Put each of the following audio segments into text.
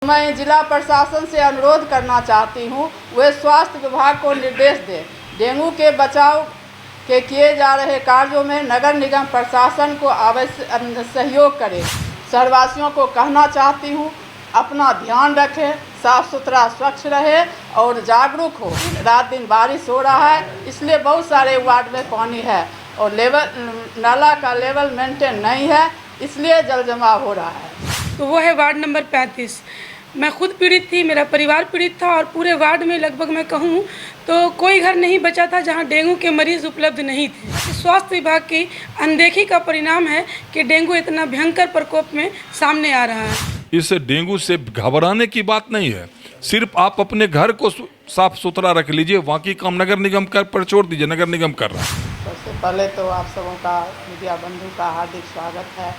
मैं जिला प्रशासन से अनुरोध करना चाहती हूँ, वे स्वास्थ्य विभाग को निर्देश दें। डेंगू के बचाव के किए जा रहे कार्यों में नगर निगम प्रशासन को आवश्यक सहयोग करें। शहरवासियों को कहना चाहती हूँ, अपना ध्यान रखें, साफ सुथरा स्वच्छ रहे और जागरूक हो। रात दिन बारिश हो रहा है, इसलिए बहुत सारे वार्ड में पानी है और नाला का लेवल मेंटेन नहीं है, इसलिए जल जमाव हो रहा है। तो वो है वार्ड नंबर 35। मैं खुद पीड़ित थी, मेरा परिवार पीड़ित था और पूरे वार्ड में लगभग मैं कहूँ तो कोई घर नहीं बचा था जहां डेंगू के मरीज उपलब्ध नहीं थे। स्वास्थ्य विभाग की अनदेखी का परिणाम है कि डेंगू इतना भयंकर प्रकोप में सामने आ रहा है। इस डेंगू से घबराने की बात नहीं है, सिर्फ आप अपने घर को साफ सुथरा रख लीजिए, बाकी काम नगर निगम पर छोड़ दीजिए, नगर निगम कर रहा है। सबसे पहले तो आप सबों का, मीडिया बंधु का हार्दिक स्वागत है।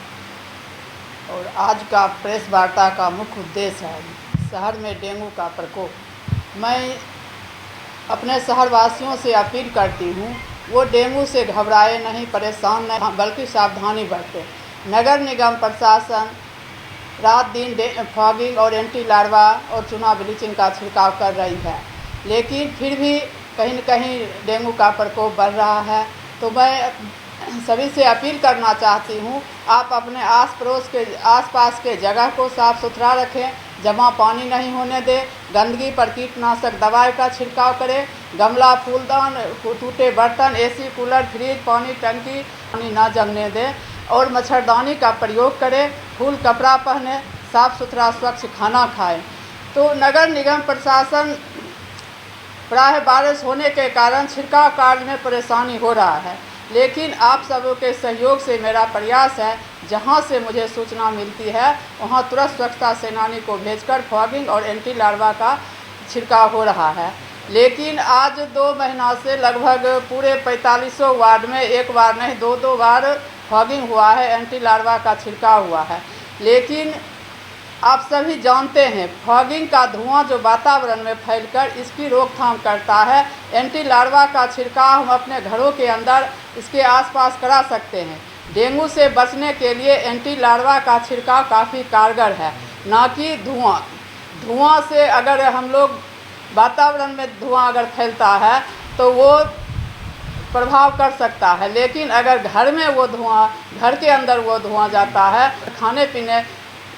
और आज का प्रेस वार्ता का मुख्य उद्देश्य है शहर में डेंगू का प्रकोप। मैं अपने शहरवासियों से अपील करती हूँ, वो डेंगू से घबराए नहीं, परेशान नहीं, बल्कि सावधानी बरतें। नगर निगम प्रशासन रात दिन फॉगिंग और एंटी लार्वा और चूना ब्लीचिंग का छिड़काव कर रही है, लेकिन फिर भी कहीं न कहीं डेंगू का प्रकोप बढ़ रहा है। तो मैं सभी से अपील करना चाहती हूँ, आप अपने आसपास के जगह को साफ सुथरा रखें, जमा पानी नहीं होने दें, गंदगी पर कीटनाशक दवाई का छिड़काव करें, गमला, फूलदान, टूटे बर्तन, एसी, कूलर, फ्रिज, पानी टंकी पानी ना जमने दें और मच्छरदानी का प्रयोग करें, फूल कपड़ा पहने, साफ सुथरा स्वच्छ खाना खाएं। तो नगर निगम प्रशासन प्रायः बारिश होने के कारण छिड़काव कार्य में परेशानी हो रहा है, लेकिन आप सबों के सहयोग से मेरा प्रयास है, जहां से मुझे सूचना मिलती है वहां तुरंत स्वच्छता सेनानी को भेजकर फॉगिंग और एंटी लार्वा का छिड़काव हो रहा है। लेकिन आज 2 महीना से लगभग पूरे 45 वार्ड में एक बार नहीं 2 बार फॉगिंग हुआ है, एंटी लार्वा का छिड़काव हुआ है। लेकिन आप सभी जानते हैं, फॉगिंग का धुआं जो वातावरण में फैलकर इसकी रोकथाम करता है, एंटी लार्वा का छिड़काव हम अपने घरों के अंदर इसके आसपास करा सकते हैं। डेंगू से बचने के लिए एंटी लार्वा का छिड़काव काफ़ी कारगर है, ना कि धुआं से अगर हम लोग वातावरण में धुआं अगर फैलता है तो वो प्रभाव कर सकता है, लेकिन अगर घर में वो धुआं, घर के अंदर वो धुआं जाता है, खाने पीने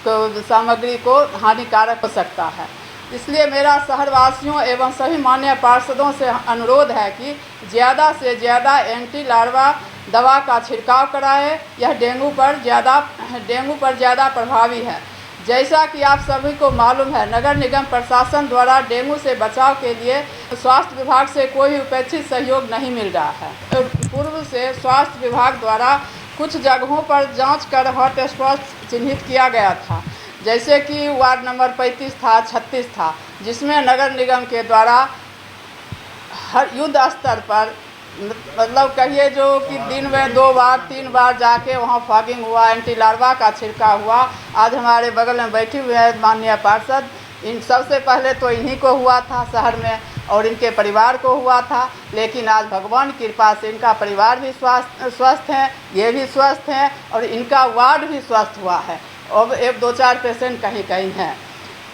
सामग्री को हानिकारक हो सकता है। इसलिए मेरा शहरवासियों एवं सभी माननीय पार्षदों से अनुरोध है कि ज़्यादा से ज़्यादा एंटी लार्वा दवा का छिड़काव कराएं। यह डेंगू पर ज़्यादा प्रभावी है। जैसा कि आप सभी को मालूम है, नगर निगम प्रशासन द्वारा डेंगू से बचाव के लिए स्वास्थ्य विभाग से कोई उपेक्षित सहयोग नहीं मिल रहा है। पूर्व से स्वास्थ्य विभाग द्वारा कुछ जगहों पर जांच कर हॉटस्पॉट चिन्हित किया गया था, जैसे कि वार्ड नंबर 35 था, 36 था, जिसमें नगर निगम के द्वारा हर युद्ध स्तर पर मतलब कहिए जो कि दिन में 2 बार 3 बार जाके वहाँ फॉगिंग हुआ, एंटी लार्वा का छिड़काव हुआ। आज हमारे बगल में बैठी हुए हैं माननीय पार्षद, इन सबसे पहले तो इन्हीं को हुआ था शहर में और इनके परिवार को हुआ था, लेकिन आज भगवान की कृपा से इनका परिवार भी स्वस्थ हैं, ये भी स्वस्थ हैं और इनका वार्ड भी स्वस्थ हुआ है। अब 1-2-4 पेशेंट कहीं कहीं हैं।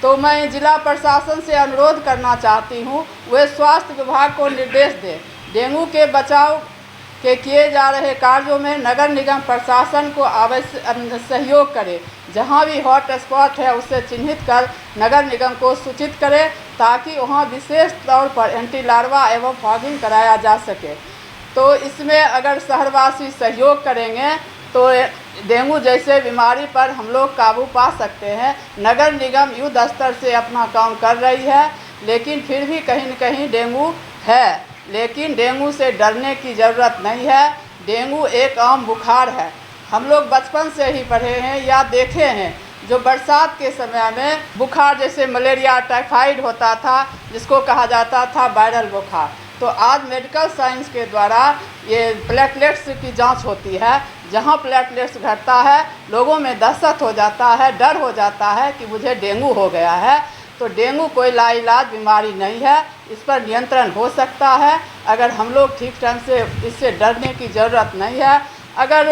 तो मैं जिला प्रशासन से अनुरोध करना चाहती हूँ, वे स्वास्थ्य विभाग को निर्देश दें। डेंगू के बचाव के किए जा रहे कार्यों में नगर निगम प्रशासन को आवश्यक सहयोग करें। जहां भी हॉट स्पॉट है उसे चिन्हित कर नगर निगम को सूचित करें, ताकि वहां विशेष तौर पर एंटी लार्वा एवं फॉगिंग कराया जा सके। तो इसमें अगर शहरवासी सहयोग करेंगे तो डेंगू जैसे बीमारी पर हम लोग काबू पा सकते हैं। नगर निगम युद्ध स्तर से अपना काम कर रही है, लेकिन फिर भी कहीं न कहीं डेंगू है, लेकिन डेंगू से डरने की ज़रूरत नहीं है। डेंगू एक आम बुखार है, हम लोग बचपन से ही पढ़े हैं या देखे हैं। जो बरसात के समय में बुखार जैसे मलेरिया, टाइफाइड होता था, जिसको कहा जाता था वायरल बुखार, तो आज मेडिकल साइंस के द्वारा ये प्लेटलेट्स की जांच होती है। जहां प्लेटलेट्स घटता है, लोगों में दहशत हो जाता है, डर हो जाता है कि मुझे डेंगू हो गया है। तो डेंगू कोई लाइलाज बीमारी नहीं है, इस पर नियंत्रण हो सकता है अगर हम लोग ठीक ढंग से, इससे डरने की ज़रूरत नहीं है। अगर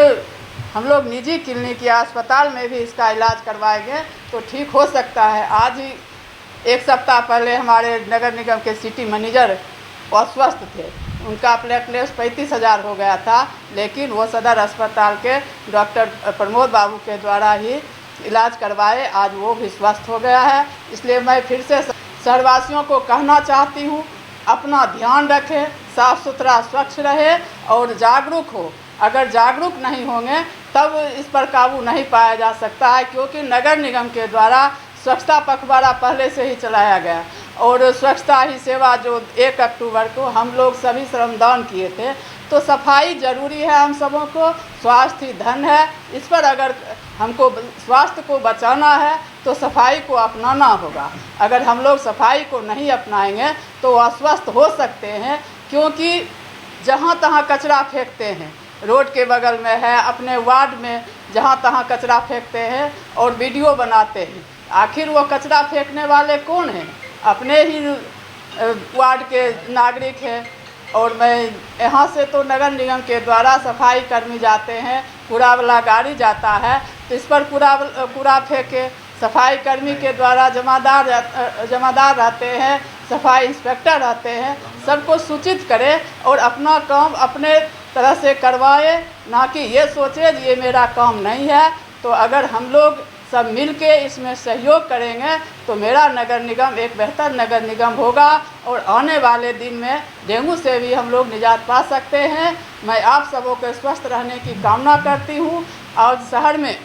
हम लोग निजी क्लिनिक या अस्पताल में भी इसका इलाज करवाएंगे तो ठीक हो सकता है। आज ही एक सप्ताह पहले हमारे नगर निगम के सिटी मैनेजर अस्वस्थ थे, उनका प्लेटलेट्स 35,000 हो गया था, लेकिन वो सदर अस्पताल के डॉक्टर प्रमोद बाबू के द्वारा ही इलाज करवाए, आज वो भी स्वस्थ हो गया है। इसलिए मैं फिर से शहरवासियों को कहना चाहती हूँ, अपना ध्यान रखें, साफ़ सुथरा स्वच्छ रहे और जागरूक हो। अगर जागरूक नहीं होंगे तब इस पर काबू नहीं पाया जा सकता है, क्योंकि नगर निगम के द्वारा स्वच्छता पखवाड़ा पहले से ही चलाया गया और स्वच्छता ही सेवा जो 1 अक्टूबर को हम लोग सभी श्रमदान किए थे। तो सफाई ज़रूरी है, हम सबों को स्वास्थ्य ही धन है। इस पर अगर हमको स्वास्थ्य को बचाना है तो सफाई को अपनाना होगा। अगर हम लोग सफाई को नहीं अपनाएंगे तो अस्वस्थ हो सकते हैं, क्योंकि जहाँ तहाँ कचरा फेंकते हैं, रोड के बगल में है, अपने वार्ड में जहाँ तहाँ कचरा फेंकते हैं और वीडियो बनाते हैं। आखिर वो कचरा फेंकने वाले कौन हैं? अपने ही वार्ड के नागरिक हैं। और मैं यहाँ से तो नगर निगम के द्वारा सफाई कर्मी जाते हैं, कूड़ा वाला गाड़ी जाता है तो इस पर कूड़ा फेंके। सफाई कर्मी के द्वारा जमादार रहते हैं, सफाई इंस्पेक्टर रहते हैं, सबको सूचित करें और अपना काम अपने तरह से करवाए, ना कि ये सोचे ये मेरा काम नहीं है। तो अगर हम लोग सब मिल के इसमें सहयोग करेंगे तो मेरा नगर निगम एक बेहतर नगर निगम होगा और आने वाले दिन में डेंगू से भी हम लोग निजात पा सकते हैं। मैं आप सबों के स्वस्थ रहने की कामना करती हूँ। और शहर में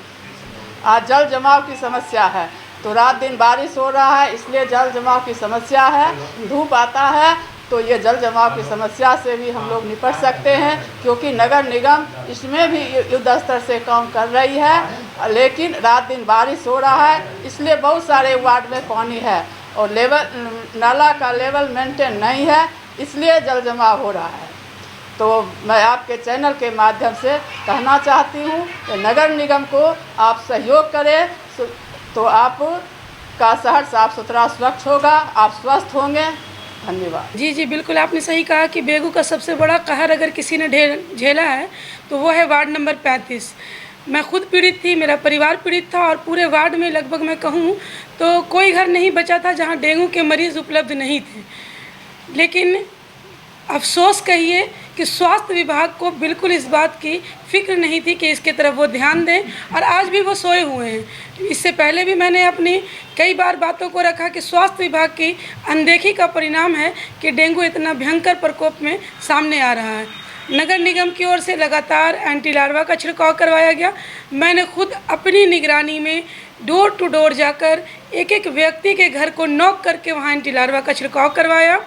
आज जल जमाव की समस्या है, तो रात दिन बारिश हो रहा है, इसलिए जल जमाव की समस्या है। धूप आता है तो ये जल जमाव की समस्या से भी हम लोग निपट सकते हैं, क्योंकि नगर निगम इसमें भी युद्ध स्तर से काम कर रही है। लेकिन रात दिन बारिश हो रहा है, इसलिए बहुत सारे वार्ड में पानी है और नाला का लेवल मेंटेन नहीं है, इसलिए जल जमाव हो रहा है। तो मैं आपके चैनल के माध्यम से कहना चाहती हूँ कि नगर निगम को आप सहयोग करें तो आपका शहर साफ़ सुथरा स्वच्छ होगा, आप स्वस्थ होंगे। धन्यवाद। जी बिल्कुल, आपने सही कहा कि बेगू का सबसे बड़ा कहर अगर किसी ने झेला है तो वो है वार्ड नंबर 35। मैं खुद पीड़ित थी, मेरा परिवार पीड़ित था और पूरे वार्ड में लगभग मैं कहूँ तो कोई घर नहीं बचा था जहाँ डेंगू के मरीज़ उपलब्ध नहीं थे। लेकिन अफसोस कहिए कि स्वास्थ्य विभाग को बिल्कुल इस बात की फ़िक्र नहीं थी कि इसके तरफ वो ध्यान दें, और आज भी वो सोए हुए हैं। इससे पहले भी मैंने अपनी कई बार बातों को रखा कि स्वास्थ्य विभाग की अनदेखी का परिणाम है कि डेंगू इतना भयंकर प्रकोप में सामने आ रहा है। नगर निगम की ओर से लगातार एंटी लार्वा का छिड़काव करवाया गया। मैंने खुद अपनी निगरानी में डोर टू डोर जाकर एक एक व्यक्ति के घर को नॉक करके वहाँ एंटी लार्वा का छिड़काव करवाया।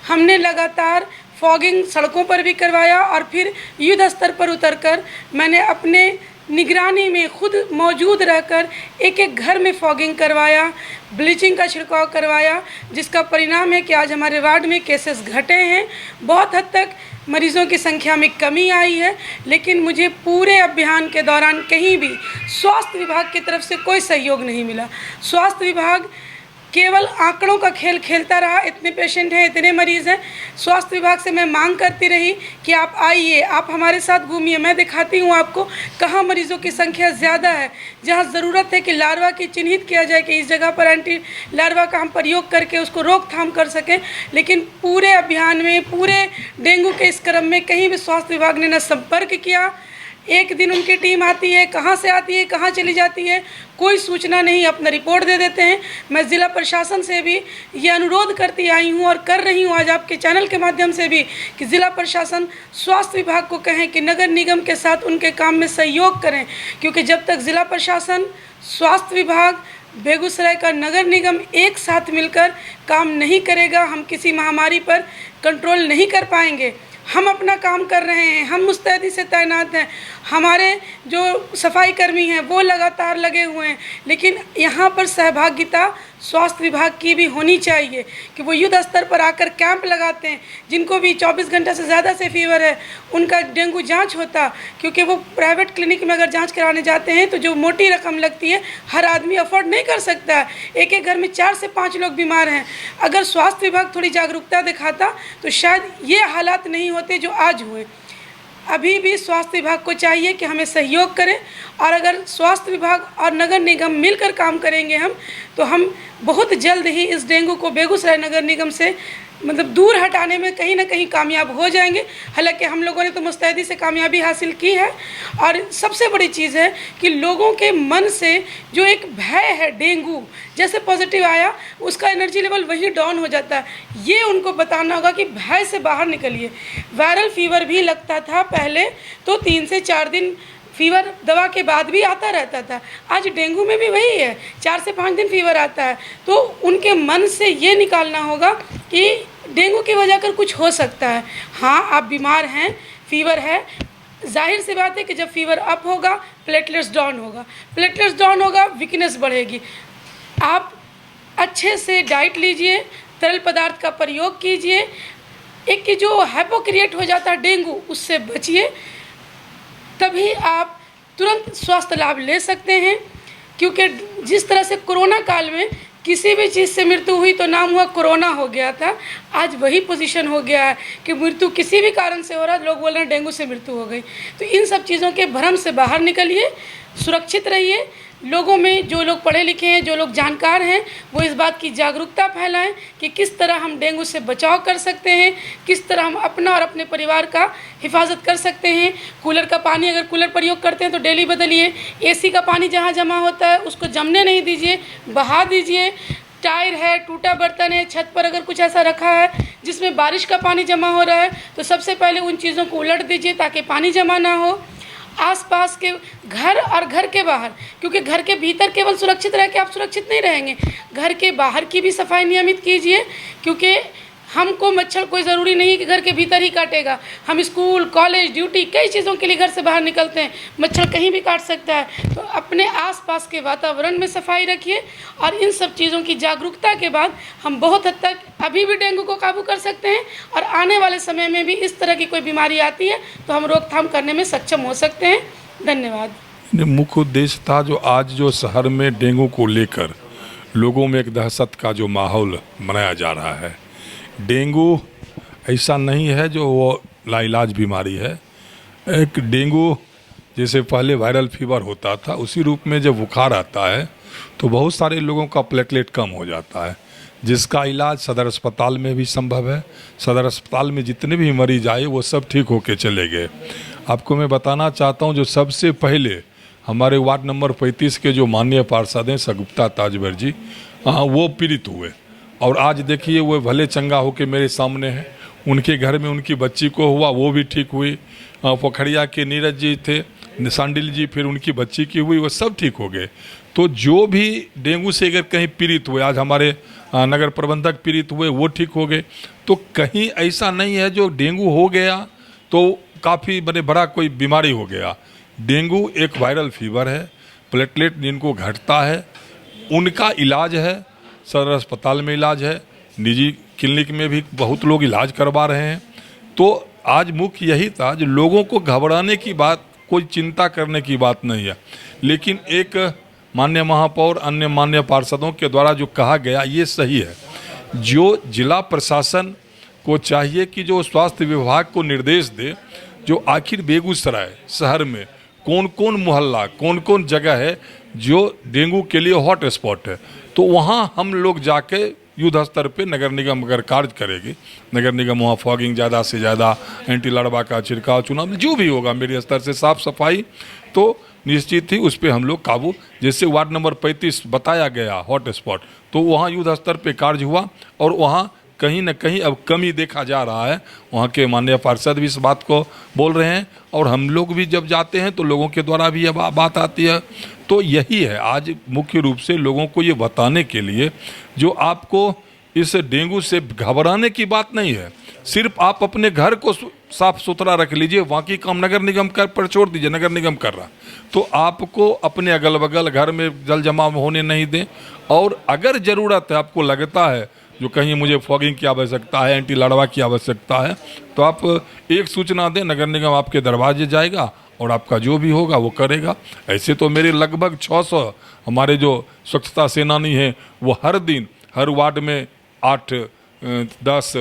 हमने लगातार फॉगिंग सड़कों पर भी करवाया और फिर युद्ध स्तर पर उतरकर मैंने अपने निगरानी में खुद मौजूद रहकर एक एक घर में फॉगिंग करवाया, ब्लीचिंग का छिड़काव करवाया, जिसका परिणाम है कि आज हमारे वार्ड में केसेस घटे हैं। बहुत हद तक मरीज़ों की संख्या में कमी आई है, लेकिन मुझे पूरे अभियान के दौरान कहीं भी स्वास्थ्य विभाग की तरफ से कोई सहयोग नहीं मिला। स्वास्थ्य विभाग केवल आंकड़ों का खेल खेलता रहा। इतने पेशेंट हैं, इतने मरीज़ हैं। स्वास्थ्य विभाग से मैं मांग करती रही कि आप आइए, आप हमारे साथ घूमिए, मैं दिखाती हूँ आपको कहाँ मरीज़ों की संख्या ज़्यादा है, जहाँ ज़रूरत है कि लार्वा की चिन्हित किया जाए कि इस जगह पर एंटी लार्वा का हम प्रयोग करके उसको रोकथाम कर सकें। लेकिन पूरे अभियान में, पूरे डेंगू के इस क्रम में कहीं भी स्वास्थ्य विभाग ने न संपर्क किया। एक दिन उनकी टीम आती है, कहाँ से आती है, कहाँ चली जाती है, कोई सूचना नहीं, अपना रिपोर्ट दे देते हैं। मैं ज़िला प्रशासन से भी ये अनुरोध करती आई हूँ और कर रही हूँ आज आपके चैनल के माध्यम से भी कि ज़िला प्रशासन स्वास्थ्य विभाग को कहें कि नगर निगम के साथ उनके काम में सहयोग करें, क्योंकि जब तक ज़िला प्रशासन, स्वास्थ्य विभाग, बेगूसराय का नगर निगम एक साथ मिलकर काम नहीं करेगा, हम किसी महामारी पर कंट्रोल नहीं कर पाएंगे। हम अपना काम कर रहे हैं, हम मुस्तैदी से तैनात हैं, हमारे जो सफाई कर्मी हैं वो लगातार लगे हुए हैं, लेकिन यहाँ पर सहभागिता स्वास्थ्य विभाग की भी होनी चाहिए कि वो युद्ध स्तर पर आकर कैंप लगाते हैं। जिनको भी 24 घंटा से ज़्यादा से फीवर है उनका डेंगू जांच होता, क्योंकि वो प्राइवेट क्लिनिक में अगर जांच कराने जाते हैं तो जो मोटी रकम लगती है हर आदमी अफोर्ड नहीं कर सकता है। एक एक घर में 4 से 5 लोग बीमार हैं। अगर स्वास्थ्य विभाग थोड़ी जागरूकता दिखाता तो शायद ये हालात नहीं होते जो आज हुए। अभी भी स्वास्थ्य विभाग को चाहिए कि हमें सहयोग करें, और अगर स्वास्थ्य विभाग और नगर निगम मिलकर काम करेंगे हम, तो हम बहुत जल्द ही इस डेंगू को बेगूसराय नगर निगम से मतलब दूर हटाने में कहीं ना कहीं कामयाब हो जाएंगे। हालांकि हम लोगों ने तो मुस्तैदी से कामयाबी हासिल की है। और सबसे बड़ी चीज़ है कि लोगों के मन से जो एक भय है, डेंगू जैसे पॉजिटिव आया उसका एनर्जी लेवल वहीं डाउन हो जाता है, ये उनको बताना होगा कि भय से बाहर निकलिए। वायरल फीवर भी लगता था पहले तो 3 से 4 दिन फीवर दवा के बाद भी आता रहता था, आज डेंगू में भी वही है, 4 से 5 दिन फीवर आता है। तो उनके मन से ये निकालना होगा कि डेंगू की वजह कर कुछ हो सकता है। हाँ, आप बीमार हैं, फीवर है, जाहिर सी बात है कि जब फीवर अप होगा प्लेटलेट्स डाउन होगा, प्लेटलेट्स डाउन होगा वीकनेस बढ़ेगी। आप अच्छे से डाइट लीजिए, तरल पदार्थ का प्रयोग कीजिए, एक कि जो हाइपोक्रिएट हो जाता है डेंगू उससे बचिए, तभी आप तुरंत स्वास्थ्य लाभ ले सकते हैं। क्योंकि जिस तरह से कोरोना काल में किसी भी चीज़ से मृत्यु हुई तो नाम हुआ कोरोना हो गया था, आज वही पोजीशन हो गया है कि मृत्यु किसी भी कारण से हो रहा है, लोग बोल रहे हैं डेंगू से मृत्यु हो गई। तो इन सब चीज़ों के भ्रम से बाहर निकलिए, सुरक्षित रहिए। लोगों में जो लोग पढ़े लिखे हैं, जो लोग जानकार हैं, वो इस बात की जागरूकता फैलाएं कि किस तरह हम डेंगू से बचाव कर सकते हैं, किस तरह हम अपना और अपने परिवार का हिफाजत कर सकते हैं। कूलर का पानी अगर कूलर प्रयोग करते हैं तो डेली बदलिए। एसी का पानी जहाँ जमा होता है उसको जमने नहीं दीजिए, बहा दीजिए। टायर है, टूटा बर्तन है, छत पर अगर कुछ ऐसा रखा है जिसमें बारिश का पानी जमा हो रहा है तो सबसे पहले उन चीज़ों को उलट दीजिए ताकि पानी जमा ना हो। आसपास के घर और घर के बाहर, क्योंकि घर के भीतर केवल सुरक्षित रह के आप सुरक्षित नहीं रहेंगे, घर के बाहर की भी सफाई नियमित कीजिए। क्योंकि हमको मच्छर कोई ज़रूरी नहीं है कि घर के भीतर ही काटेगा, हम स्कूल, कॉलेज, ड्यूटी, कई चीज़ों के लिए घर से बाहर निकलते हैं, मच्छर कहीं भी काट सकता है। तो अपने आसपास के वातावरण में सफाई रखिए, और इन सब चीज़ों की जागरूकता के बाद हम बहुत हद तक अभी भी डेंगू को काबू कर सकते हैं, और आने वाले समय में भी इस तरह की कोई बीमारी आती है तो हम रोकथाम करने में सक्षम हो सकते हैं। धन्यवाद। मुख्य उद्देश्य था जो आज जो शहर में डेंगू को लेकर लोगों में एक दहशत का जो माहौल बनाया जा रहा है। डेंगू ऐसा नहीं है जो वो लाइलाज बीमारी है। एक डेंगू जैसे पहले वायरल फीवर होता था उसी रूप में जब बुखार आता है तो बहुत सारे लोगों का प्लेटलेट कम हो जाता है, जिसका इलाज सदर अस्पताल में भी संभव है। सदर अस्पताल में जितने भी मरीज आए वो सब ठीक होके चले गए। आपको मैं बताना चाहता हूँ जो सबसे पहले हमारे वार्ड नंबर 35 के जो माननीय पार्षद हैं सगुप्ता ताजवर जी, वो पीड़ित हुए, और आज देखिए वो भले चंगा होके मेरे सामने हैं। उनके घर में उनकी बच्ची को हुआ, वो भी ठीक हुई। पोखरिया के नीरज जी थे, सांडिल जी, फिर उनकी बच्ची की हुई, वो सब ठीक हो गए। तो जो भी डेंगू से अगर कहीं पीड़ित हुए, आज हमारे नगर प्रबंधक पीड़ित हुए, वो ठीक हो गए। तो कहीं ऐसा नहीं है जो डेंगू हो गया तो काफ़ी बड़ा कोई बीमारी हो गया। डेंगू एक वायरल फीवर है, प्लेटलेट जिनको घटता है उनका इलाज है, सदर अस्पताल में इलाज है, निजी क्लिनिक में भी बहुत लोग इलाज करवा रहे हैं। तो आज मुख्य यही था जो लोगों को घबराने की बात, कोई चिंता करने की बात नहीं है। लेकिन एक माननीय महापौर, अन्य माननीय पार्षदों के द्वारा जो कहा गया ये सही है। जो जिला प्रशासन को चाहिए कि जो स्वास्थ्य विभाग को निर्देश दे, जो आखिर बेगूसराय शहर में कौन कौन मोहल्ला, कौन कौन जगह है जो डेंगू के लिए हॉट स्पॉट है, तो वहाँ हम लोग जाके युद्ध स्तर पे नगर निगम अगर कार्य करेगी, नगर निगम वहाँ फॉगिंग ज़्यादा से ज़्यादा, एंटी लार्वा का छिड़काव, चुनाव जो भी होगा मेरे स्तर से साफ सफाई, तो निश्चित ही उस पर हम लोग काबू। जैसे वार्ड नंबर 35 बताया गया हॉट स्पॉट, तो वहाँ युद्ध स्तर पे कार्य हुआ, और वहाँ कहीं न कहीं अब कमी देखा जा रहा है। वहाँ के माननीय पार्षद भी इस बात को बोल रहे हैं, और हम लोग भी जब जाते हैं तो लोगों के द्वारा भी यह बात आती है। तो यही है आज मुख्य रूप से लोगों को ये बताने के लिए, जो आपको इस डेंगू से घबराने की बात नहीं है, सिर्फ आप अपने घर को साफ सुथरा रख लीजिए, बाकी काम नगर निगम पर छोड़ दीजिए, नगर निगम कर रहा। तो आपको अपने अगल बगल घर में जल जमाव होने नहीं दें, और अगर ज़रूरत है, आपको लगता है जो कहीं मुझे फॉगिंग की आवश्यकता है, एंटी लार्वा की आवश्यकता है, तो आप एक सूचना दें, नगर निगम आपके दरवाजे जाएगा और आपका जो भी होगा वो करेगा। ऐसे तो मेरे लगभग 600 हमारे जो स्वच्छता सेनानी हैं वो हर दिन हर वार्ड में 8, 10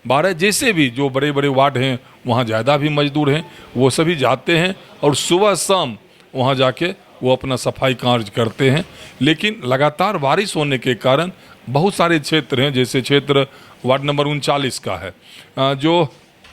12 जैसे भी जो बड़े बड़े वार्ड हैं वहाँ ज़्यादा भी मजदूर हैं, वो सभी जाते हैं और सुबह शाम वहाँ जाके वो अपना सफाई कार्य करते हैं। लेकिन लगातार बारिश होने के कारण बहुत सारे क्षेत्र हैं, जैसे क्षेत्र वार्ड नंबर 39 का है जो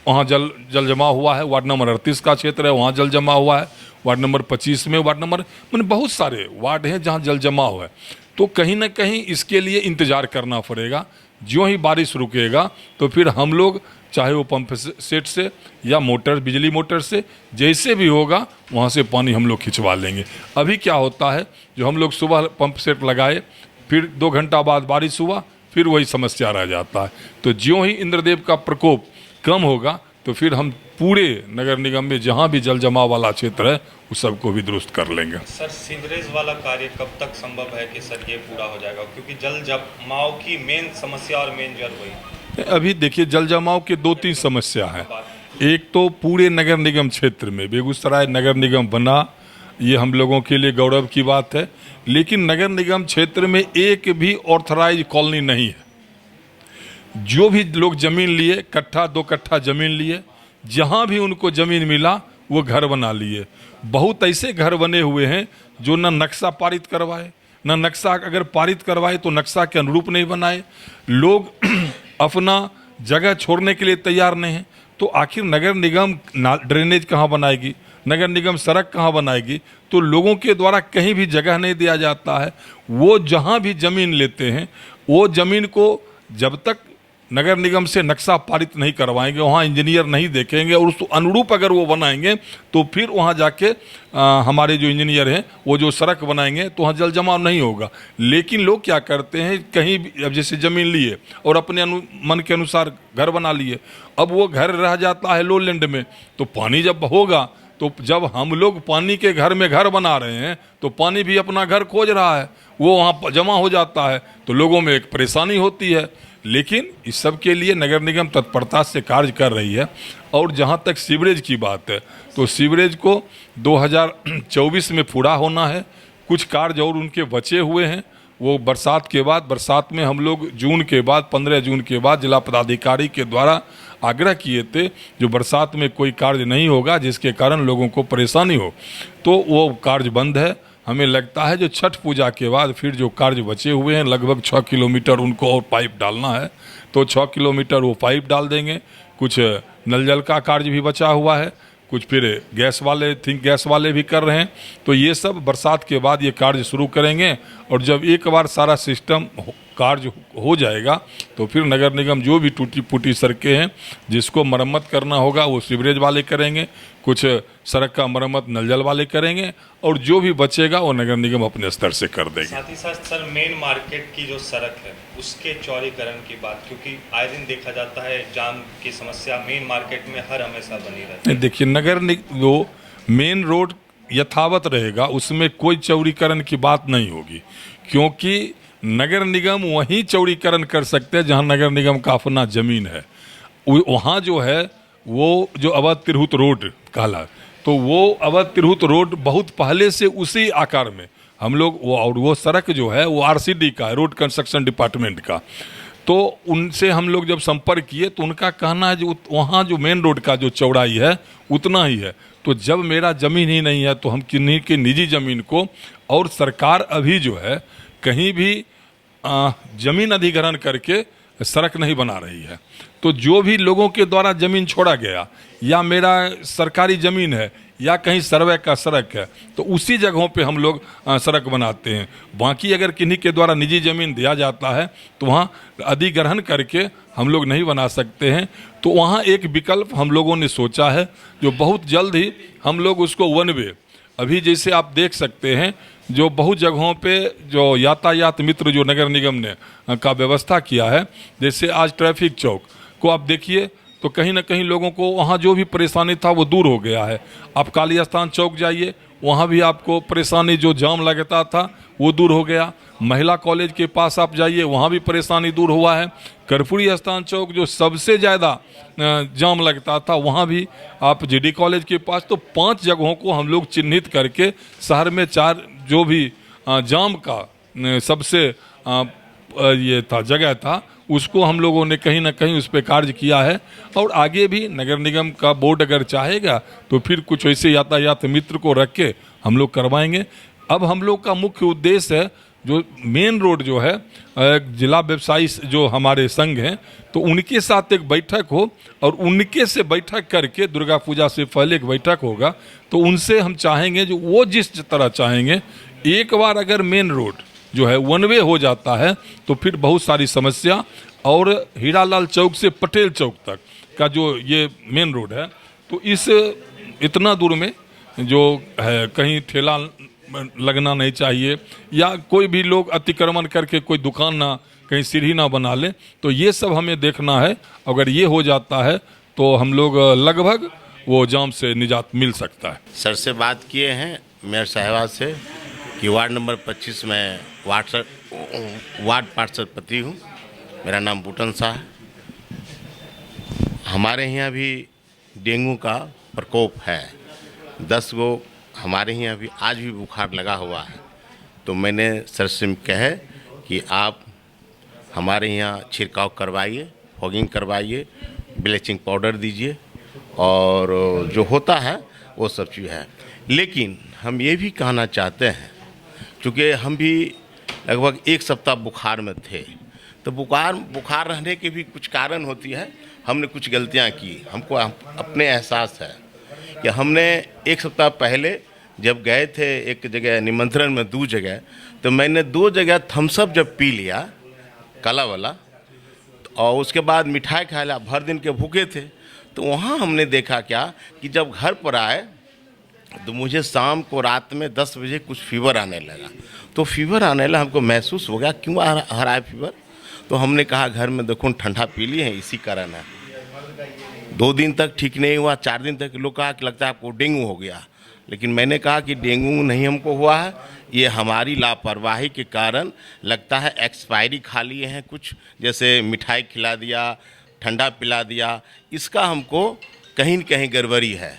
वहाँ जल जमा हुआ है, वार्ड नंबर 38 का क्षेत्र है वहाँ जल जमा हुआ है, वार्ड नंबर 25 में वार्ड नंबर मैंने बहुत सारे वार्ड हैं जहाँ जल जमा हुआ है। तो कहीं ना कहीं इसके लिए इंतज़ार करना पड़ेगा। ज्यों ही बारिश रुकेगा तो फिर हम लोग चाहे वो पंप सेट से या मोटर बिजली मोटर से जैसे भी होगा वहाँ से पानी हम लोग खिंचवा लेंगे। अभी क्या होता है जो हम लोग सुबह पंप सेट लगाए फिर 2 घंटा बाद बारिश हुआ फिर वही समस्या रह जाता है। तो ज्यों ही इंद्रदेव का प्रकोप कम होगा तो फिर हम पूरे नगर निगम में जहाँ भी जल जमाव वाला क्षेत्र है उस सबको भी दुरुस्त कर लेंगे। सर सीवरेज वाला कार्य कब तक संभव है कि सर ये पूरा हो जाएगा, क्योंकि जल जमाव की मेन समस्या और मेन जड़ वही। अभी देखिए जल जमाव के 2-3 समस्या है। एक तो पूरे नगर निगम क्षेत्र में बेगूसराय नगर निगम बना, ये हम लोगों के लिए गौरव की बात है, लेकिन नगर निगम क्षेत्र में एक भी ऑथराइज कॉलोनी नहीं है। जो भी लोग जमीन लिए, कट्ठा 2 कट्ठा जमीन लिए, जहाँ भी उनको जमीन मिला वो घर बना लिए। बहुत ऐसे घर बने हुए हैं जो न नक्शा पारित करवाए, न नक्शा अगर पारित करवाए तो नक्शा के अनुरूप नहीं बनाए। लोग अपना जगह छोड़ने के लिए तैयार नहीं है। तो आखिर नगर निगम ड्रेनेज कहाँ बनाएगी, नगर निगम सड़क कहाँ बनाएगी? तो लोगों के द्वारा कहीं भी जगह नहीं दिया जाता है। वो जहाँ भी ज़मीन लेते हैं वो ज़मीन को जब तक नगर निगम से नक्शा पारित नहीं करवाएंगे, वहाँ इंजीनियर नहीं देखेंगे और उस अनुरूप अगर वो बनाएंगे तो फिर वहाँ जाके हमारे जो इंजीनियर हैं वो जो सड़क बनाएंगे तो वहाँ जल जमाव नहीं होगा। लेकिन लोग क्या करते हैं, कहीं भी अब जैसे ज़मीन लिए और अपने मन के अनुसार घर बना लिए, अब वो घर रह जाता है लो लैंड में, तो पानी जब होगा तो जब हम लोग पानी के घर में घर बना रहे हैं तो पानी भी अपना घर खोज रहा है, वो वहाँ जमा हो जाता है, तो लोगों में एक परेशानी होती है। लेकिन इस सब के लिए नगर निगम तत्परता से कार्य कर रही है। और जहाँ तक सीवरेज की बात है तो सीवरेज को 2024 में पूरा होना है। कुछ कार्य और उनके बचे हुए हैं, वो बरसात के बाद, बरसात में हम लोग जून के बाद 15 जून के बाद जिला पदाधिकारी के द्वारा आग्रह किए थे जो बरसात में कोई कार्य नहीं होगा जिसके कारण लोगों को परेशानी हो, तो वो कार्य बंद है। हमें लगता है जो छठ पूजा के बाद फिर जो कार्य बचे हुए हैं लगभग 6 किलोमीटर उनको और पाइप डालना है, तो 6 किलोमीटर वो पाइप डाल देंगे। कुछ नल जल का कार्य भी बचा हुआ है, कुछ फिर गैस वाले भी कर रहे हैं। तो ये सब बरसात के बाद ये कार्य शुरू करेंगे और जब एक बार सारा सिस्टम कार्य हो जाएगा तो फिर नगर निगम जो भी टूटी फूटी सड़कें हैं जिसको मरम्मत करना होगा वो सीवरेज वाले करेंगे, कुछ सड़क का मरम्मत नल जल वाले करेंगे और जो भी बचेगा वो नगर निगम अपने स्तर से कर देंगे। साथ ही साथ सर मेन मार्केट की जो सड़क है उसके चौड़ीकरण की बात, क्योंकि आए दिन देखा जाता है जाम की समस्या मेन मार्केट में हर हमेशा बनी रहती है। देखिए नगर निगम मेन रोड यथावत रहेगा, उसमें कोई चौड़ीकरण की बात नहीं होगी, क्योंकि नगर निगम वहीं चौड़ीकरण कर सकते हैं जहां नगर निगम का अपना ज़मीन है। वहाँ जो है वो जो अवध तिरहुत रोड कहला, तो वो अवध तिरहुत रोड बहुत पहले से उसी आकार में हम लोग वो सड़क जो है वो RCD का है, रोड कंस्ट्रक्शन डिपार्टमेंट का। तो उनसे हम लोग जब संपर्क किए तो उनका कहना है जो वहाँ जो मेन रोड का जो चौड़ाई है उतना ही है। तो जब मेरा ज़मीन ही नहीं है तो हम किन्हीं के निजी ज़मीन को, और सरकार अभी जो है कहीं भी ज़मीन अधिग्रहण करके सड़क नहीं बना रही है। तो जो भी लोगों के द्वारा ज़मीन छोड़ा गया या मेरा सरकारी ज़मीन है या कहीं सर्वे का सड़क है तो उसी जगहों पे हम लोग सड़क बनाते हैं। बाकी अगर किन्हीं के द्वारा निजी ज़मीन दिया जाता है तो वहाँ अधिग्रहण करके हम लोग नहीं बना सकते हैं। तो वहाँ एक विकल्प हम लोगों ने सोचा है जो बहुत जल्द ही हम लोग उसको 1 वे, अभी जैसे आप देख सकते हैं जो बहुत जगहों पे जो यातायात मित्र जो नगर निगम ने का व्यवस्था किया है, जैसे आज ट्रैफिक चौक को आप देखिए तो कहीं ना कहीं लोगों को वहाँ जो भी परेशानी था वो दूर हो गया है। आप काली स्थान चौक जाइए, वहाँ भी आपको परेशानी जो जाम लगता था वो दूर हो गया। महिला कॉलेज के पास आप जाइए, वहाँ भी परेशानी दूर हुआ है। कर्पूरी स्थान चौक जो सबसे ज़्यादा जाम लगता था वहाँ भी आप GD कॉलेज के पास, तो 5 जगहों को हम लोग चिन्हित करके शहर में 4 जो भी जाम का सबसे ये था जगह था उसको हम लोगों ने कहीं ना कहीं उस पर कार्य किया है। और आगे भी नगर निगम का बोर्ड अगर चाहेगा तो फिर कुछ ऐसे यातायात मित्र को रख के हम लोग करवाएंगे। अब हम लोग का मुख्य उद्देश्य है जो मेन रोड जो है, जिला व्यवसायी जो हमारे संघ हैं तो उनके साथ एक बैठक हो और उनके से बैठक करके दुर्गा पूजा से पहले एक बैठक होगा तो उनसे हम चाहेंगे जो वो जिस तरह चाहेंगे, एक बार अगर मेन रोड जो है वन वे हो जाता है तो फिर बहुत सारी समस्या, और हीरालाल चौक से पटेल चौक तक का जो ये मेन रोड है तो इस इतना दूर में जो है कहीं ठेला लगना नहीं चाहिए या कोई भी लोग अतिक्रमण करके कोई दुकान ना, कहीं सीढ़ी ना बना ले, तो ये सब हमें देखना है। अगर ये हो जाता है तो हम लोग लगभग वो जाम से निजात मिल सकता है। सर से बात किए हैं मेयर साहिबा से कि वार्ड नंबर 25 में वार्ड पार्षद पति हूँ। मेरा नाम बूटन शाह है। हमारे यहाँ भी डेंगू का प्रकोप है। 10 गो हमारे यहाँ भी आज भी बुखार लगा हुआ है। तो मैंने सर से कहे कि आप हमारे यहाँ छिड़काव करवाइए, फॉगिंग करवाइए, ब्लीचिंग पाउडर दीजिए और जो होता है वो सब चीज़ है। लेकिन हम ये भी कहना चाहते हैं, क्योंकि हम भी लगभग 1 सप्ताह बुखार में थे, तो बुखार रहने के भी कुछ कारण होती है। हमने कुछ गलतियाँ की, हमको अपने एहसास है कि हमने 1 सप्ताह पहले जब गए थे एक जगह निमंत्रण में 2 जगह, तो मैंने 2 जगह थम्स अप जब पी लिया काला वाला और उसके बाद मिठाई खा लिया, भर दिन के भूखे थे, तो वहाँ हमने देखा क्या कि जब घर पर आए तो मुझे शाम को रात में 10 बजे कुछ फीवर आने लगा। तो फीवर आने लगा, हमको महसूस हो गया क्यों आ रहा है फीवर। तो हमने कहा घर में देखो ठंडा पी लिए हैं, इसी कारण है। 2 दिन तक ठीक नहीं हुआ, 4 दिन तक लोग कहा कि लगता है आपको डेंगू हो गया। लेकिन मैंने कहा कि डेंगू नहीं हमको हुआ है, ये हमारी लापरवाही के कारण लगता है। एक्सपायरी खा लिए हैं कुछ, जैसे मिठाई खिला दिया, ठंडा पिला दिया, इसका हमको कहीं न कहीं गड़बड़ी है।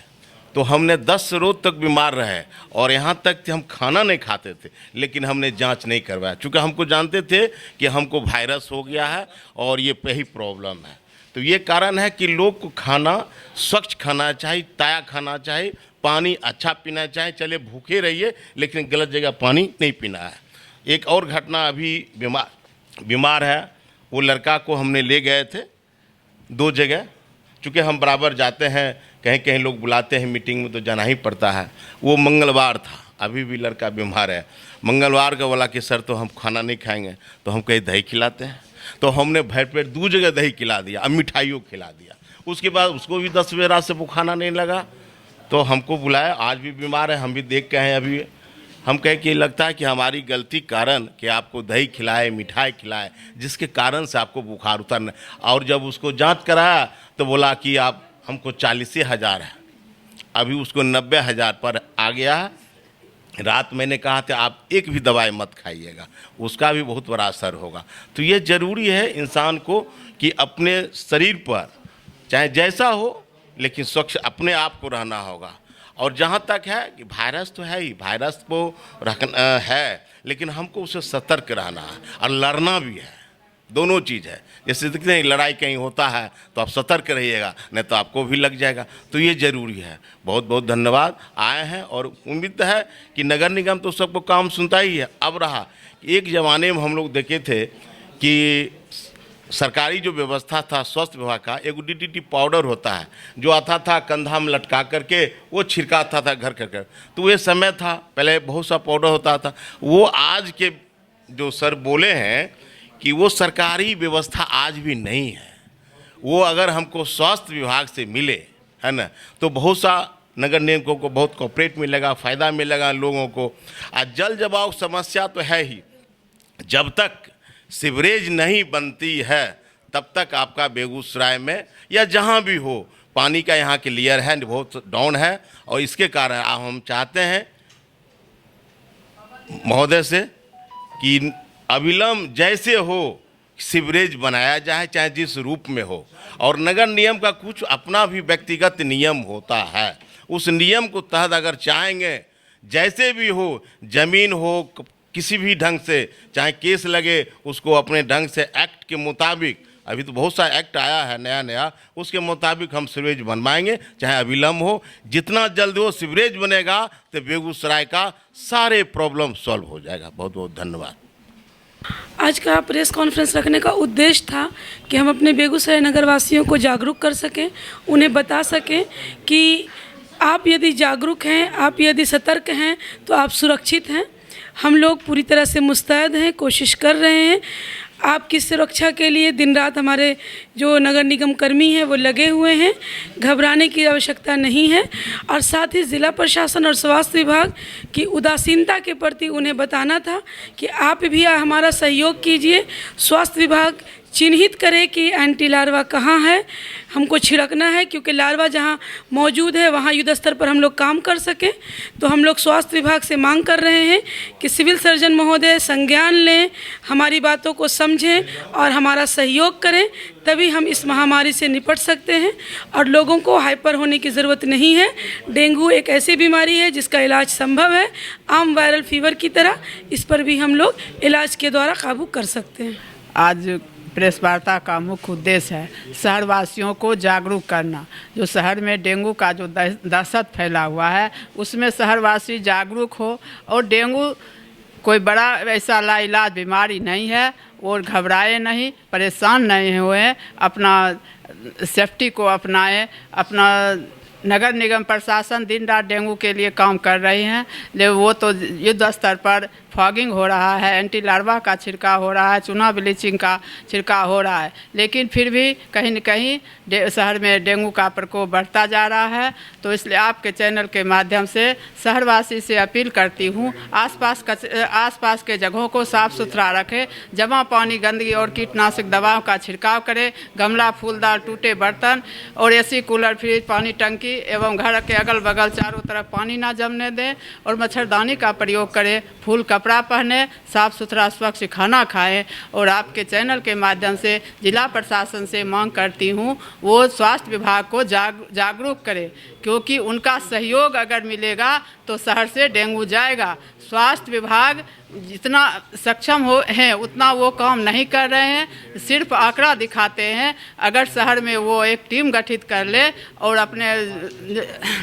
तो हमने 10 रोज तक बीमार रहे और यहाँ तक कि हम खाना नहीं खाते थे, लेकिन हमने जांच नहीं करवाया, क्योंकि हमको जानते थे कि हमको वायरस हो गया है और ये यही प्रॉब्लम है। तो ये कारण है कि लोग को खाना स्वच्छ खाना चाहिए, ताज़ा खाना चाहिए, पानी अच्छा पीना चाहिए। चले भूखे रहिए लेकिन गलत जगह पानी नहीं पीना है। एक और घटना, अभी बीमार है, वो लड़का को हमने ले गए थे 2 जगह, चूँकि हम बराबर जाते हैं, कहीं कहीं लोग बुलाते हैं मीटिंग में तो जाना ही पड़ता है। वो मंगलवार था, अभी भी लड़का बीमार है। मंगलवार का बोला कि सर तो हम खाना नहीं खाएंगे, तो हम कहीं दही खिलाते हैं। तो हमने भर पेट 2 जगह दही खिला दिया, अब मिठाइयों खिला दिया। उसके बाद उसको भी 10 बजे रात से वो खाना नहीं लगा, तो हमको बुलाया, आज भी बीमार है, हम भी देख के हैं। अभी हम कहे कि लगता है कि हमारी गलती कारण कि आपको दही खिलाए, मिठाई खिलाए, जिसके कारण से आपको बुखार उतरना। और जब उसको जांच कराया तो बोला कि आप हमको 40,000 है, अभी उसको 90,000 पर आ गया है। रात मैंने कहा था आप एक भी दवाई मत खाइएगा, उसका भी बहुत बड़ा असर होगा। तो ये ज़रूरी है इंसान को कि अपने शरीर पर चाहे जैसा हो लेकिन स्वच्छ अपने आप को रहना होगा। और जहाँ तक है कि वायरस तो है ही, वायरस को रखना है, लेकिन हमको उससे सतर्क रहना है और लड़ना भी है। दोनों चीज़ है। जैसे देखते हैं लड़ाई कहीं होता है तो आप सतर्क रहिएगा, नहीं तो आपको भी लग जाएगा। तो ये ज़रूरी है। बहुत बहुत धन्यवाद, आए हैं और उम्मीद है कि नगर निगम तो सबको काम सुनता ही है। अब रहा एक ज़माने में हम लोग देखे थे कि सरकारी जो व्यवस्था था स्वास्थ्य विभाग का, एक DDT पाउडर होता है जो आता था कंधा में लटका करके वो छिड़काता था घर घर। तो ये समय था, पहले बहुत सा पाउडर होता था। वो आज के जो सर बोले हैं कि वो सरकारी व्यवस्था आज भी नहीं है। वो अगर हमको स्वास्थ्य विभाग से मिले, है ना, तो बहुत सा नगर निगम को बहुत कॉपरेट मिलेगा, फ़ायदा मिलेगा लोगों को। और जल जमाव समस्या तो है ही, जब तक सीवरेज नहीं बनती है तब तक आपका बेगूसराय में या जहाँ भी हो पानी का यहाँ के लेयर है बहुत डाउन है। और इसके कारण हम चाहते हैं महोदय से कि अविलंब जैसे हो सीवरेज बनाया जाए, चाहे जिस रूप में हो। और नगर निगम का कुछ अपना भी व्यक्तिगत नियम होता है, उस नियम को तहत अगर चाहेंगे जैसे भी हो, ज़मीन हो, किसी भी ढंग से, चाहे केस लगे उसको अपने ढंग से एक्ट के मुताबिक, अभी तो बहुत सा एक्ट आया है नया नया, उसके मुताबिक हम सीवरेज बनवाएंगे, चाहे अविलंब हो। जितना जल्द वो सीवरेज बनेगा तो बेगूसराय का सारे प्रॉब्लम सॉल्व हो जाएगा। बहुत बहुत धन्यवाद। आज का प्रेस कॉन्फ्रेंस रखने का उद्देश्य था कि हम अपने बेगूसराय नगरवासियों को जागरूक कर सकें, उन्हें बता सकें कि आप यदि जागरूक हैं, आप यदि सतर्क हैं तो आप सुरक्षित हैं। हम लोग पूरी तरह से मुस्तैद हैं, कोशिश कर रहे हैं। आपकी सुरक्षा के लिए दिन रात हमारे जो नगर निगम कर्मी हैं वो लगे हुए हैं, घबराने की आवश्यकता नहीं है। और साथ ही ज़िला प्रशासन और स्वास्थ्य विभाग की उदासीनता के प्रति उन्हें बताना था कि आप भी हमारा सहयोग कीजिए। स्वास्थ्य विभाग चिन्हित करे कि एंटी लार्वा कहाँ है, हमको छिड़कना है, क्योंकि लार्वा जहाँ मौजूद है वहाँ युद्ध स्तर पर हम लोग काम कर सकें। तो हम लोग स्वास्थ्य विभाग से मांग कर रहे हैं कि सिविल सर्जन महोदय संज्ञान लें, हमारी बातों को समझें और हमारा सहयोग करें, तभी हम इस महामारी से निपट सकते हैं। और लोगों को हाइपर होने की ज़रूरत नहीं है। डेंगू एक ऐसी बीमारी है जिसका इलाज संभव है, आम वायरल फीवर की तरह। इस पर भी हम लोग इलाज के द्वारा काबू कर सकते हैं। आज प्रेस वार्ता का मुख्य उद्देश्य है शहरवासियों को जागरूक करना। जो शहर में डेंगू का जो दहशत फैला हुआ है उसमें शहरवासी जागरूक हो और डेंगू कोई बड़ा ऐसा लाइलाज बीमारी नहीं है, और घबराए नहीं, परेशान नहीं हुए, अपना सेफ्टी को अपनाएं। अपना नगर निगम प्रशासन दिन रात डेंगू के लिए काम कर रही हैं, लेकिन वो तो युद्ध स्तर पर फॉगिंग हो रहा है, एंटी लार्वा का छिड़काव हो रहा है, चूना ब्लीचिंग का छिड़काव हो रहा है, लेकिन फिर भी कहीं न कहीं शहर में डेंगू का प्रकोप बढ़ता जा रहा है। तो इसलिए आपके चैनल के माध्यम से शहरवासी से अपील करती हूँ, आसपास के जगहों को साफ़ सुथरा रखें, जमा पानी, गंदगी और कीटनाशक दवाओं का छिड़काव करें, गमला, फूलदार, टूटे बर्तन और एसी, कूलर, फ्रिज, पानी टंकी एवं घर के अगल बगल चारों तरफ पानी ना जमने दें और मच्छरदानी का प्रयोग करें, फूल कपड़ा पहने, साफ़ सुथरा स्वच्छ खाना खाएं। और आपके चैनल के माध्यम से जिला प्रशासन से मांग करती हूँ वो स्वास्थ्य विभाग को जागरूक करे, क्योंकि उनका सहयोग अगर मिलेगा तो शहर से डेंगू जाएगा। स्वास्थ्य विभाग जितना सक्षम हैं उतना वो काम नहीं कर रहे हैं, सिर्फ आंकड़ा दिखाते हैं। अगर शहर में वो एक टीम गठित कर ले और अपने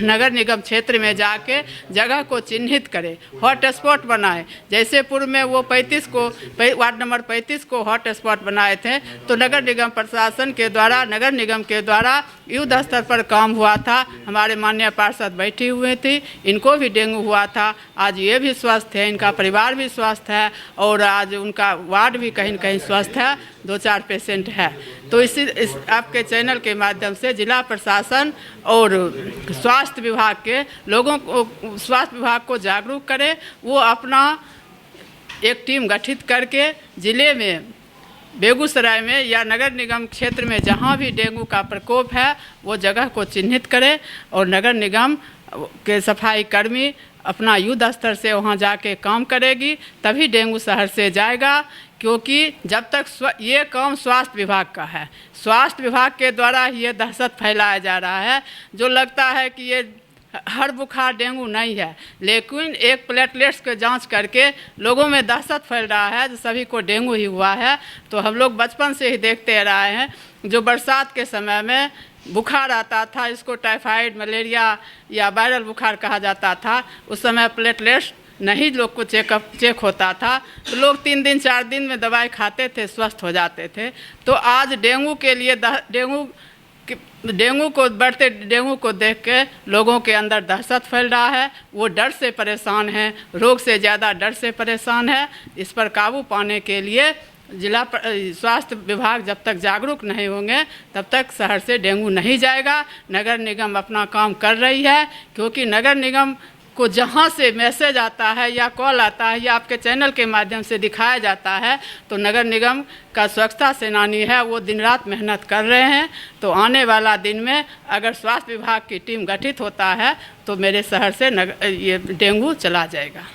नगर निगम क्षेत्र में जाके जगह को चिन्हित करे, हॉट स्पॉट बनाए, जैसे पूर्व में वो वार्ड नंबर 35 को हॉट स्पॉट बनाए थे, तो नगर निगम प्रशासन के द्वारा, नगर निगम के द्वारा युद्ध स्तर पर काम हुआ था। हमारे माननीय पार्षद बैठी हुए थे, इनको भी डेंगू हुआ था, आज ये भी स्वस्थ है, इनका परिवार भी स्वस्थ है और आज उनका वार्ड भी कहीं न कहीं स्वस्थ है, 2-4 पेशेंट है। तो इस आपके चैनल के माध्यम से जिला प्रशासन और स्वास्थ्य विभाग के लोगों को, स्वास्थ्य विभाग को जागरूक करें। वो अपना एक टीम गठित करके ज़िले में, बेगूसराय में या नगर निगम क्षेत्र में जहाँ भी डेंगू का प्रकोप है वो जगह को चिन्हित करें और नगर निगम के सफाई कर्मी अपना युद्ध स्तर से वहाँ जाके काम करेगी, तभी डेंगू शहर से जाएगा। क्योंकि जब तक ये काम स्वास्थ्य विभाग का है, स्वास्थ्य विभाग के द्वारा ही ये दहशत फैलाया जा रहा है। जो लगता है कि ये हर बुखार डेंगू नहीं है, लेकिन एक प्लेटलेट्स के जांच करके लोगों में दहशत फैल रहा है जो सभी को डेंगू ही हुआ है। तो हम लोग बचपन से ही देखते रहे हैं, जो बरसात के समय में बुखार आता था, इसको टाइफाइड, मलेरिया या वायरल बुखार कहा जाता था, उस समय प्लेटलेट्स नहीं लोग को चेक होता था, तो लोग 3 दिन 4 दिन में दवाई खाते थे, स्वस्थ हो जाते थे। तो आज डेंगू के लिए बढ़ते डेंगू को देख के लोगों के अंदर दहशत फैल रहा है, वो डर से परेशान हैं, रोग से ज़्यादा डर से परेशान है। इस पर काबू पाने के लिए जिला स्वास्थ्य विभाग जब तक जागरूक नहीं होंगे तब तक शहर से डेंगू नहीं जाएगा। नगर निगम अपना काम कर रही है, क्योंकि नगर निगम को जहाँ से मैसेज आता है या कॉल आता है या आपके चैनल के माध्यम से दिखाया जाता है, तो नगर निगम का स्वच्छता सेनानी है, वो दिन रात मेहनत कर रहे हैं। तो आने वाला दिन में अगर स्वास्थ्य विभाग की टीम गठित होता है तो मेरे शहर से ये डेंगू चला जाएगा।